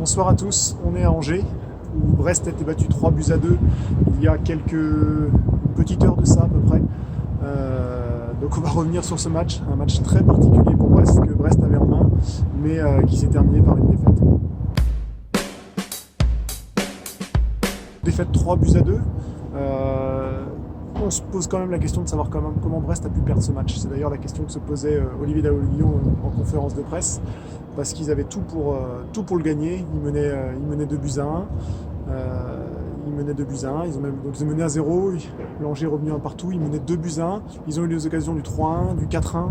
Bonsoir à tous, on est à Angers, où Brest a été battu 3-2 il y a une petite heure de ça à peu près. Donc on va revenir sur ce match, un match très particulier pour Brest, que Brest avait en main, mais qui s'est terminé par une défaite. Défaite 3-2. On se pose quand même la question de savoir comment Brest a pu perdre ce match. C'est d'ailleurs la question que se posait Olivier Dalloglio en conférence de presse, parce qu'ils avaient tout pour le gagner. Ils menaient 2-1. Ils ont mené à 0. L'Angers est revenu un partout. Ils menaient 2-1. Ils ont eu les occasions du 3-1, du 4-1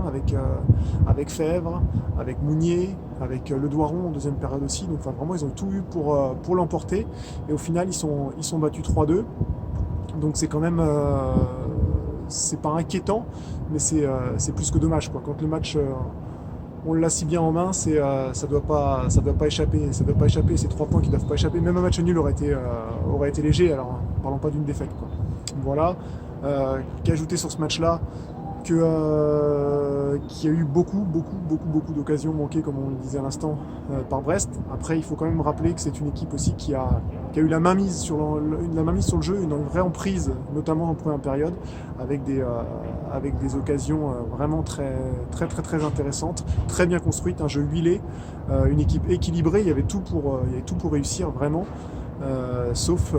avec Fèvre, avec Mounier, avec Le Doiron en deuxième période aussi. Donc vraiment, ils ont tout eu pour l'emporter. Et au final, ils sont battus 3-2. Donc c'est quand même, c'est pas inquiétant, mais c'est plus que dommage, quoi. Quand le match, on l'a si bien en main, ça doit pas échapper. Ça doit pas échapper. Ces 3 points qui doivent pas échapper. Même un match nul aurait été léger. Alors parlons pas d'une défaite, quoi. Voilà. Qu'ajouter sur ce match-là, qu'il y a eu beaucoup d'occasions manquées, comme on le disait à l'instant, par Brest. Après, il faut quand même rappeler que c'est une équipe aussi qui a eu la mainmise sur le jeu, une vraie emprise, notamment en première période, avec des occasions vraiment très intéressantes, très bien construites, un jeu huilé, une équipe équilibrée. Il y avait tout pour réussir vraiment. Sauf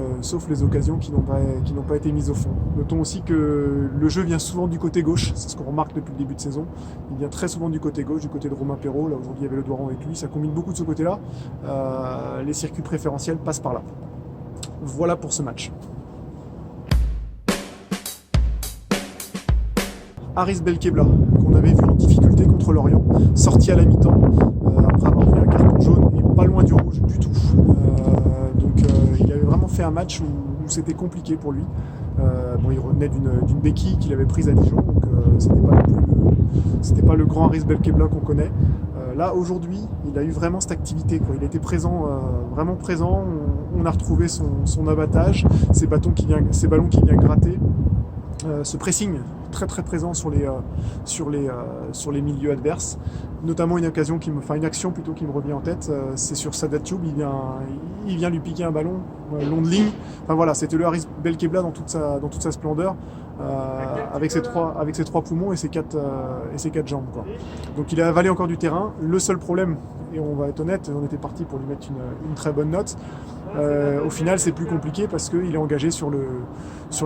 les occasions qui n'ont pas été mises au fond. Notons aussi que le jeu vient souvent du côté gauche, c'est ce qu'on remarque depuis le début de saison. Il vient très souvent du côté gauche, du côté de Romain Perrault. Là aujourd'hui il y avait Le Doiron avec lui, ça combine beaucoup de ce côté-là. Les circuits préférentiels passent par là. Voilà pour ce match. Haris Belkebla, qu'on avait vu en difficulté contre Lorient, sorti à la mi-temps, après avoir pris un carton jaune et pas loin du rouge du tout. Il avait vraiment fait un match où c'était compliqué pour lui. Il revenait d'une béquille qu'il avait prise à Dijon, donc c'était pas le grand Haris Belkebla qu'on connaît. Là aujourd'hui, il a eu vraiment cette activité, quoi. Il a été présent, vraiment présent. On a retrouvé son abattage, ces ballons qui vient gratter. Ce pressing très présent sur les milieux adverses, notamment une action qui me revient en tête, c'est sur Sadat Thioub. Il vient lui piquer un ballon long de ligne. Enfin voilà, c'était le Haris Belkebla dans toute sa splendeur, avec ses trois poumons et ses quatre jambes, quoi. Donc il a avalé encore du terrain. Le seul problème, et on va être honnête, on était parti pour lui mettre une très bonne note. Au final, c'est plus compliqué parce qu'il est engagé sur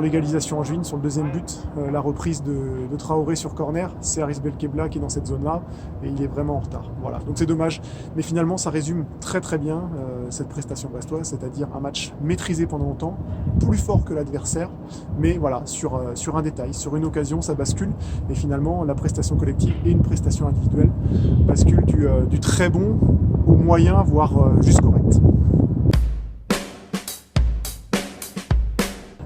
l'égalisation angevine, sur le deuxième but, la reprise de Traoré sur corner. C'est Haris Belkebla qui est dans cette zone-là et il est vraiment en retard. Voilà, donc c'est dommage. Mais finalement, ça résume très bien cette prestation brestoise, c'est-à-dire un match maîtrisé pendant longtemps, plus fort que l'adversaire, mais voilà, sur un détail, sur une occasion, ça bascule. Et finalement, la prestation collective et une prestation individuelle basculent du très bon au moyen, voire juste correct.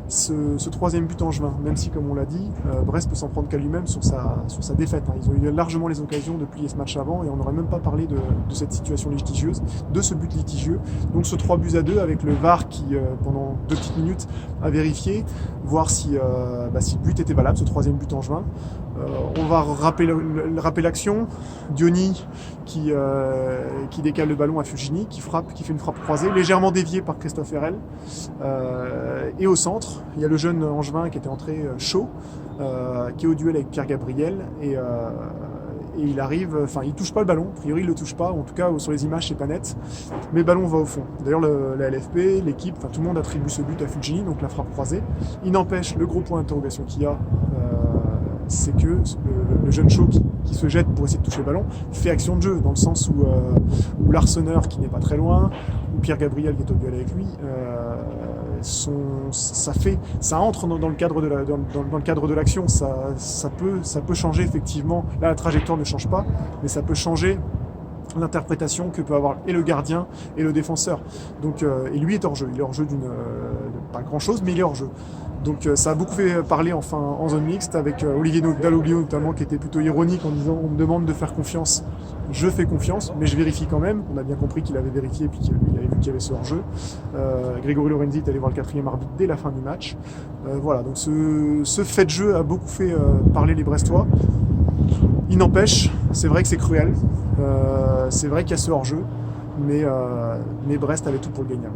Ce troisième but angevin, même si, comme on l'a dit, Brest peut s'en prendre qu'à lui-même sur sa défaite. Ils ont eu largement les occasions de plier ce match avant et on n'aurait même pas parlé de cette situation litigieuse, de ce but litigieux. Donc ce 3-2 avec le VAR qui, pendant 2 petites minutes, a vérifié, voir si le but était valable, ce troisième but angevin. On va rappeler l'action. Diony qui décale le ballon à Fulgini, qui fait une frappe croisée, légèrement déviée par Christophe Herrel. Et au centre, il y a le jeune angevin qui était entré chaud, qui est au duel avec Pierre Gabriel. Et il arrive, il touche pas le ballon, a priori il le touche pas, en tout cas sur les images c'est pas net, mais le ballon va au fond. D'ailleurs la LFP, l'équipe, tout le monde attribue ce but à Fulgini, donc la frappe croisée. Il n'empêche, le gros point d'interrogation qu'il y a, c'est que le jeune chaud qui se jette pour essayer de toucher le ballon fait action de jeu, dans le sens où l'arseneur qui n'est pas très loin, ou Pierre Gabriel qui est au duel avec lui, ça entre dans le cadre de l'action. Ça peut changer effectivement. Là, la trajectoire ne change pas, mais ça peut changer l'interprétation que peut avoir et le gardien et le défenseur. Donc, et lui est hors jeu. Il est hors jeu pas grand chose, mais il est hors jeu. Donc ça a beaucoup fait parler en zone mixte, avec Olivier Dalloglio notamment, qui était plutôt ironique en disant on me demande de faire confiance, je fais confiance, mais je vérifie quand même. On a bien compris qu'il avait vérifié et puis qu'il avait vu qu'il y avait ce hors-jeu. Grégory Lorenzi est allé voir le 4e arbitre dès la fin du match. Voilà, donc ce fait de jeu a beaucoup fait parler les Brestois. Il n'empêche, c'est vrai que c'est cruel, c'est vrai qu'il y a ce hors-jeu. mais Brest avait tout pour le gagner.